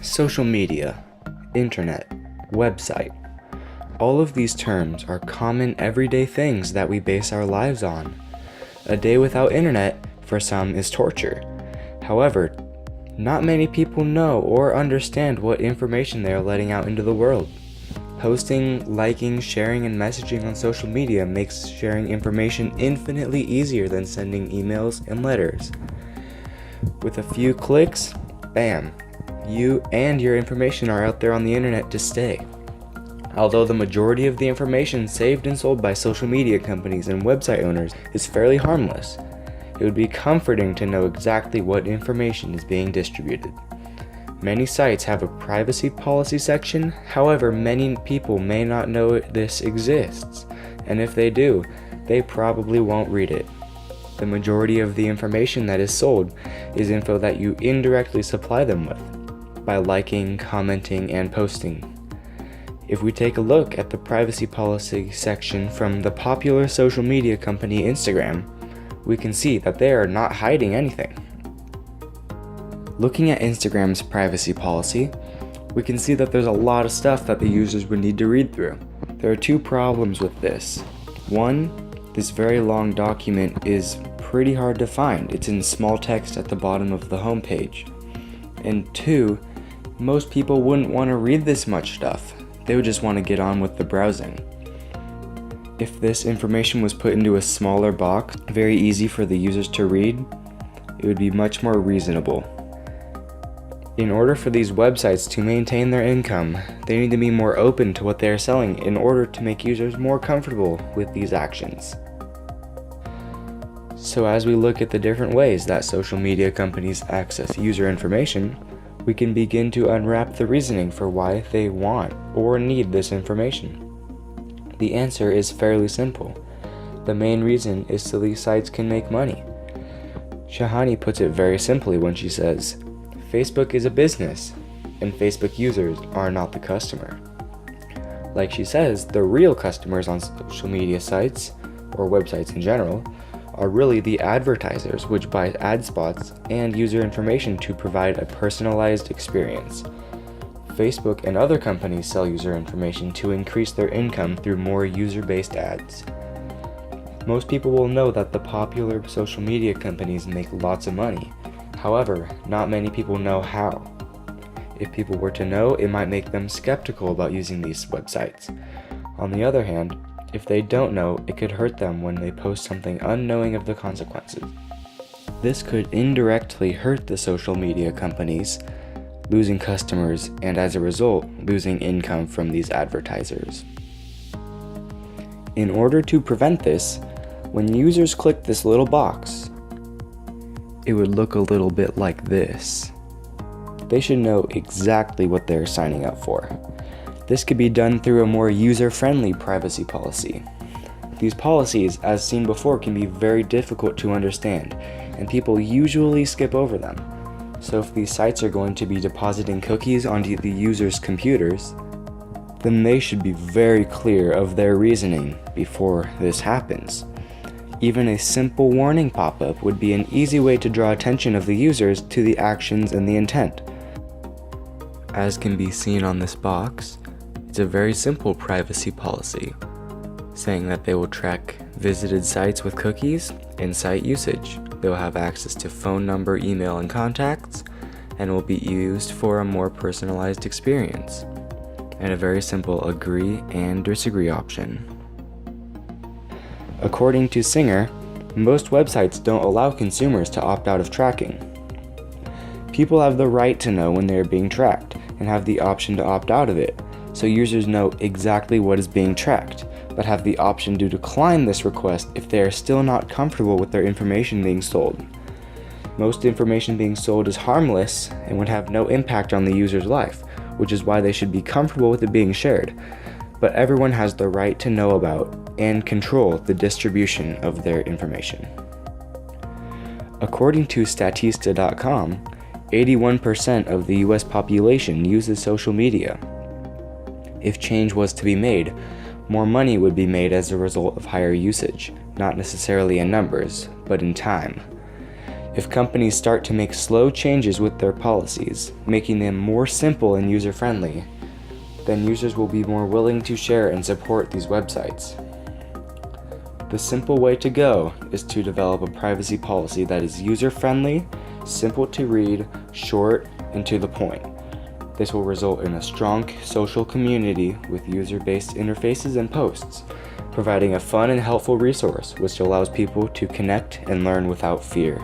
Social media, internet, website. All of these terms are common everyday things that we base our lives on. A day without internet, for some, is torture. However, not many people know or understand what information they are letting out into the world. Posting, liking, sharing, and messaging on social media makes sharing information infinitely easier than sending emails and letters. With a few clicks, bam, you and your information are out there on the internet to stay. Although the majority of the information saved and sold by social media companies and website owners is fairly harmless, it would be comforting to know exactly what information is being distributed. Many sites have a privacy policy section, however, many people may not know this exists, and if they do, they probably won't read it. The majority of the information that is sold is info that you indirectly supply them with, by liking, commenting, and posting. If we take a look at the privacy policy section from the popular social media company Instagram, we can see that they are not hiding anything. Looking at Instagram's privacy policy, we can see that there's a lot of stuff that the users would need to read through. There are two problems with this. One, this very long document is pretty hard to find. It's in small text at the bottom of the homepage. And two, most people wouldn't want to read this much stuff. They would just want to get on with the browsing. If this information was put into a smaller box, very easy for the users to read, it would be much more reasonable. In order for these websites to maintain their income, they need to be more open to what they are selling in order to make users more comfortable with these actions. So as we look at the different ways that social media companies access user information, we can begin to unwrap the reasoning for why they want or need this information. The answer is fairly simple. The main reason is so these sites can make money. Shahani puts it very simply when she says, Facebook is a business, and Facebook users are not the customer. Like she says, the real customers on social media sites, or websites in general, are really the advertisers, which buy ad spots and user information to provide a personalized experience. Facebook and other companies sell user information to increase their income through more user-based ads. Most people will know that the popular social media companies make lots of money. However, not many people know how. If people were to know, it might make them skeptical about using these websites. On the other hand, if they don't know, it could hurt them when they post something unknowing of the consequences. This could indirectly hurt the social media companies, losing customers and as a result, losing income from these advertisers. In order to prevent this, when users click this little box, it would look a little bit like this. They should know exactly what they're signing up for. This could be done through a more user-friendly privacy policy. These policies, as seen before, can be very difficult to understand, and people usually skip over them. So if these sites are going to be depositing cookies onto the users' computers, then they should be very clear of their reasoning before this happens. Even a simple warning pop-up would be an easy way to draw attention of the users to the actions and the intent. As can be seen on this box, it's a very simple privacy policy, saying that they will track visited sites with cookies and site usage. They will have access to phone number, email, and contacts, and will be used for a more personalized experience, and a very simple agree and disagree option. According to Singer, most websites don't allow consumers to opt out of tracking. People have the right to know when they are being tracked and have the option to opt out of it, so users know exactly what is being tracked, but have the option to decline this request if they are still not comfortable with their information being sold. Most information being sold is harmless and would have no impact on the user's life, which is why they should be comfortable with it being shared. But everyone has the right to know about and control the distribution of their information. According to Statista.com, 81% of the US population uses social media. If change was to be made, more money would be made as a result of higher usage, not necessarily in numbers, but in time. If companies start to make slow changes with their policies, making them more simple and user-friendly, then users will be more willing to share and support these websites. The simple way to go is to develop a privacy policy that is user-friendly, simple to read, short, and to the point. This will result in a strong social community with user-based interfaces and posts, providing a fun and helpful resource which allows people to connect and learn without fear.